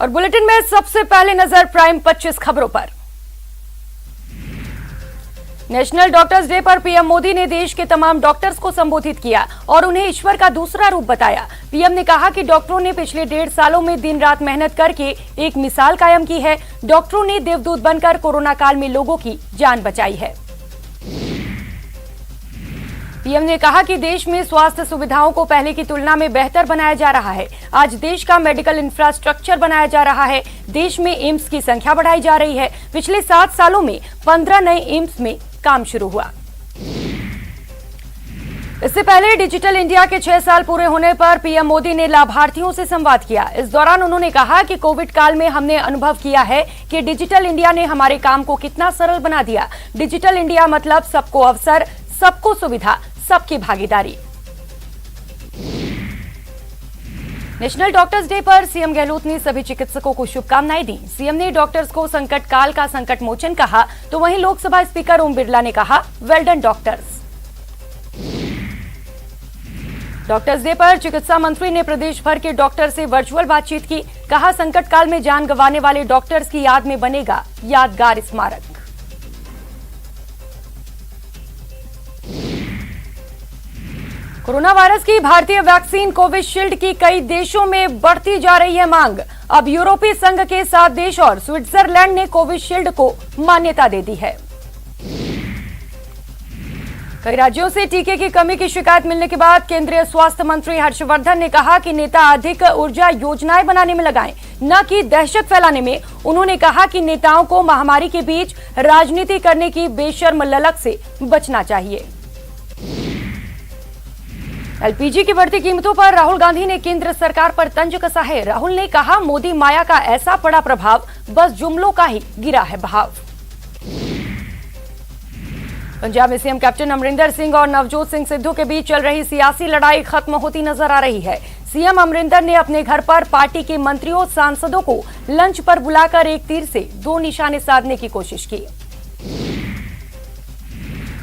और बुलेटिन में सबसे पहले नजर प्राइम 25 खबरों पर। नेशनल डॉक्टर्स डे पर पीएम मोदी ने देश के तमाम डॉक्टर्स को संबोधित किया और उन्हें ईश्वर का दूसरा रूप बताया। पीएम ने कहा कि डॉक्टरों ने पिछले 1.5 सालों में दिन रात मेहनत करके एक मिसाल कायम की है। डॉक्टरों ने देवदूत बनकर कोरोना काल में लोगों की जान बचाई है। पीएम ने कहा कि देश में स्वास्थ्य सुविधाओं को पहले की तुलना में बेहतर बनाया जा रहा है। आज देश का मेडिकल इंफ्रास्ट्रक्चर बनाया जा रहा है। देश में एम्स की संख्या बढ़ाई जा रही है। पिछले 7 सालों में 15 नए एम्स में काम शुरू हुआ। इससे पहले डिजिटल इंडिया के 6 साल पूरे होने पर पीएम मोदी ने लाभार्थियों से संवाद किया। इस दौरान उन्होंने कहा कि कोविड काल में हमने अनुभव किया है कि डिजिटल इंडिया ने हमारे काम को कितना सरल बना दिया। डिजिटल इंडिया मतलब सबको अवसर, सबको सुविधा, सबकी भागीदारी। नेशनल डॉक्टर्स डे पर सीएम गहलोत ने सभी चिकित्सकों को शुभकामनाएं दी। सीएम ने डॉक्टर्स को संकट काल का संकट मोचन कहा, तो वहीं लोकसभा स्पीकर ओम बिरला ने कहा, well done doctors. Doctors day पर चिकित्सा मंत्री ने प्रदेश भर के डॉक्टर से वर्चुअल बातचीत की। कहा, संकट काल में जान गंवाने वाले डॉक्टर्स की याद में बनेगा यादगार स्मारक। कोरोना वायरस की भारतीय वैक्सीन कोविशील्ड की कई देशों में बढ़ती जा रही है मांग। अब यूरोपीय संघ के 7 देश और स्विट्जरलैंड ने कोविशील्ड को मान्यता दे दी है। कई राज्यों से टीके की कमी की शिकायत मिलने के बाद केंद्रीय स्वास्थ्य मंत्री हर्षवर्धन ने कहा कि नेता अधिक ऊर्जा योजनाएं बनाने में लगाएं, न कि दहशत फैलाने में। उन्होंने कहा कि नेताओं को महामारी के बीच राजनीति करने की बेशर्म ललक से बचना चाहिए। एलपीजी की बढ़ती कीमतों पर राहुल गांधी ने केंद्र सरकार पर तंज कसा है। राहुल ने कहा, मोदी माया का ऐसा पड़ा प्रभाव, बस जुमलों का ही गिरा है भाव। पंजाब में सीएम कैप्टन अमरिंदर सिंह और नवजोत सिंह सिद्धू के बीच चल रही सियासी लड़ाई खत्म होती नजर आ रही है। सीएम अमरिंदर ने अपने घर पर पार्टी के मंत्रियों, सांसदों को लंच पर बुलाकर एक तीर से 2 निशाने साधने की कोशिश की।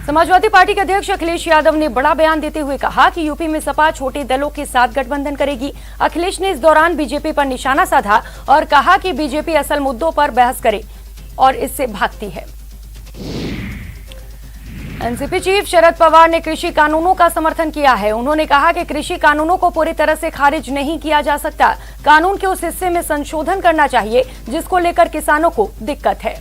समाजवादी पार्टी के अध्यक्ष अखिलेश यादव ने बड़ा बयान देते हुए कहा कि यूपी में सपा छोटे दलों के साथ गठबंधन करेगी। अखिलेश ने इस दौरान बीजेपी पर निशाना साधा और कहा कि बीजेपी असल मुद्दों पर बहस करे और इससे भागती है। एनसीपी चीफ शरद पवार ने कृषि कानूनों का समर्थन किया है। उन्होंने कहा कि कृषि कानूनों को पूरी तरह से खारिज नहीं किया जा सकता। कानून के उस हिस्से में संशोधन करना चाहिए जिसको लेकर किसानों को दिक्कत है।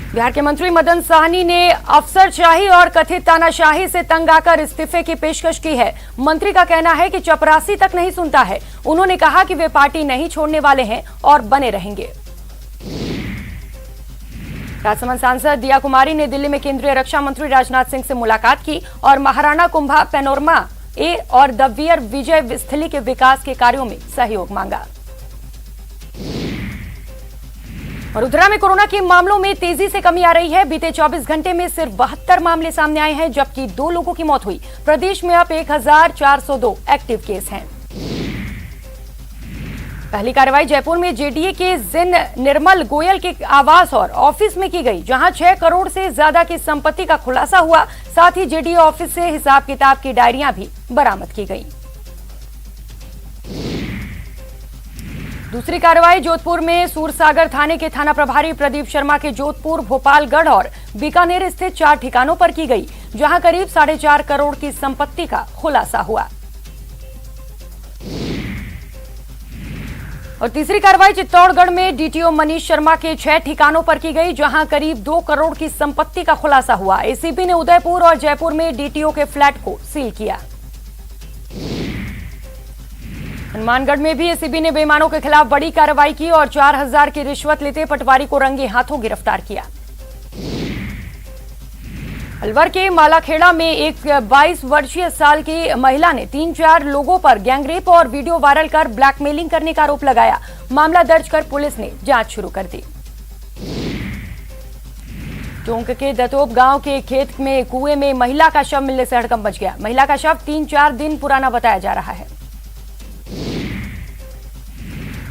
बिहार के मंत्री मदन साहनी ने अफसरशाही और कथित तानाशाही से तंग आकर इस्तीफे की पेशकश की है। मंत्री का कहना है कि चपरासी तक नहीं सुनता है। उन्होंने कहा कि वे पार्टी नहीं छोड़ने वाले हैं और बने रहेंगे। राजसमंद सांसद दिया कुमारी ने दिल्ली में केंद्रीय रक्षा मंत्री राजनाथ सिंह से मुलाकात की और महाराणा कुंभा पैनोरमा ए और द वीर विजय स्थली के विकास के कार्यों में सहयोग मांगा। वडोदरा में कोरोना के मामलों में तेजी से कमी आ रही है। बीते 24 घंटे में सिर्फ 72 मामले सामने आए हैं, जबकि 2 लोगों की मौत हुई। प्रदेश में अब 1402 एक्टिव केस हैं। पहली कार्रवाई जयपुर में जेडीए के जिन निर्मल गोयल के आवास और ऑफिस में की गई, जहां 6 करोड़ से ज्यादा की संपत्ति का खुलासा हुआ। साथ ही जेडीए ऑफिस से हिसाब किताब की डायरियां भी बरामद की गई। दूसरी कार्रवाई जोधपुर में सूरसागर थाने के थाना प्रभारी प्रदीप शर्मा के जोधपुर, भोपालगढ़ और बीकानेर स्थित 4 ठिकानों पर की गई, जहां करीब 4.5 करोड़ की संपत्ति का खुलासा हुआ। और तीसरी कार्रवाई चित्तौड़गढ़ में डीटीओ मनीष शर्मा के 6 ठिकानों पर की गई, जहां करीब 2 करोड़ की संपत्ति का खुलासा हुआ। एसीबी ने उदयपुर और जयपुर में डीटीओ के फ्लैट को सील किया। हनुमानगढ़ में भी एसीबी ने बेईमानों के खिलाफ बड़ी कार्रवाई की और 4000 की रिश्वत लेते पटवारी को रंगे हाथों गिरफ्तार किया। अलवर के मालाखेड़ा में एक 22 वर्षीय साल की महिला ने 3-4 लोगों पर गैंगरेप और वीडियो वायरल कर ब्लैकमेलिंग करने का आरोप लगाया। मामला दर्ज कर पुलिस ने जांच शुरू कर दी। टोंक के दतोप गांव के खेत में कुएं में महिला का शव मिलने से हड़कंप मच गया। महिला का शव 3-4 दिन पुराना बताया जा रहा है।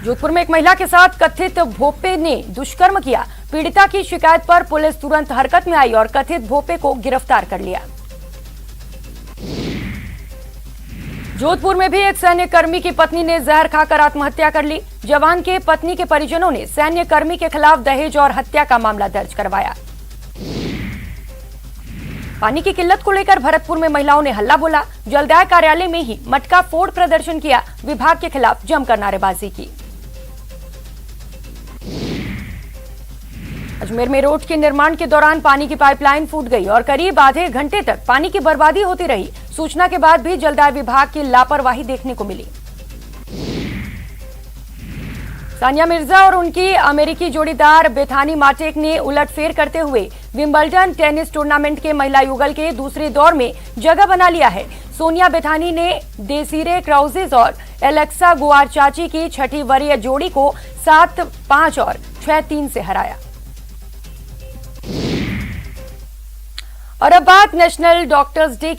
जोधपुर में एक महिला के साथ कथित भोपे ने दुष्कर्म किया। पीड़िता की शिकायत पर पुलिस तुरंत हरकत में आई और कथित भोपे को गिरफ्तार कर लिया। जोधपुर में भी एक सैन्य कर्मी की पत्नी ने जहर खाकर आत्महत्या कर ली। जवान के पत्नी के परिजनों ने सैन्य कर्मी के खिलाफ दहेज और हत्या का मामला दर्ज करवाया। पानी की किल्लत को लेकर भरतपुर में महिलाओं ने हल्ला बोला। जलदाय कार्यालय में ही मटका फोड़ प्रदर्शन किया। विभाग के खिलाफ जमकर नारेबाजी की। अजमेर में रोड के निर्माण के दौरान पानी की पाइपलाइन फूट गई और करीब आधे घंटे तक पानी की बर्बादी होती रही। सूचना के बाद भी जलदाय विभाग की लापरवाही देखने को मिली। सानिया मिर्जा और उनकी अमेरिकी जोड़ीदार बेथानी माटेक ने उलटफेर करते हुए विंबलडन टेनिस टूर्नामेंट के महिला युगल के दूसरे दौर में जगह बना लिया है। सोनिया बेथानी ने डेसिरे क्राउजेज और एलेक्सा गुआरचाची की छठी वरीय जोड़ी को 7-5 और 6-3 से हराया। और अब बात नेशनल डॉक्टर्स डे